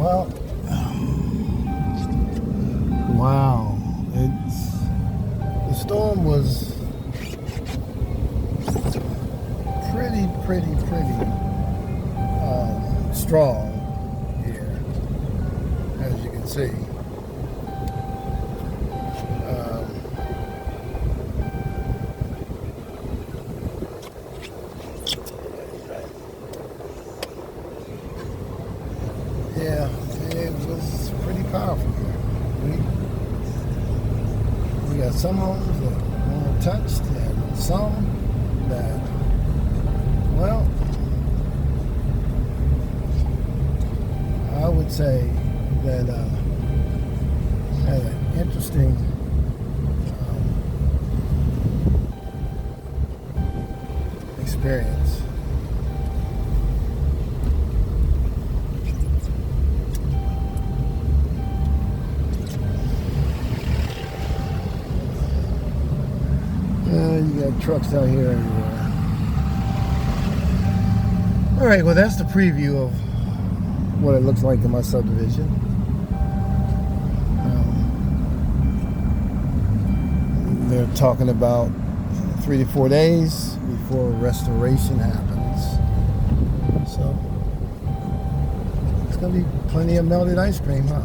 Well, wow. The storm was pretty strong here, as you can see. Yeah, it was pretty powerful here. We got some homes that weren't touched and some that, well, I would say that had an interesting experience. You got trucks out here everywhere. All right, well, that's the preview of what it looks like in my subdivision. They're talking about 3 to 4 days before restoration happens. So it's going to be plenty of melted ice cream, huh?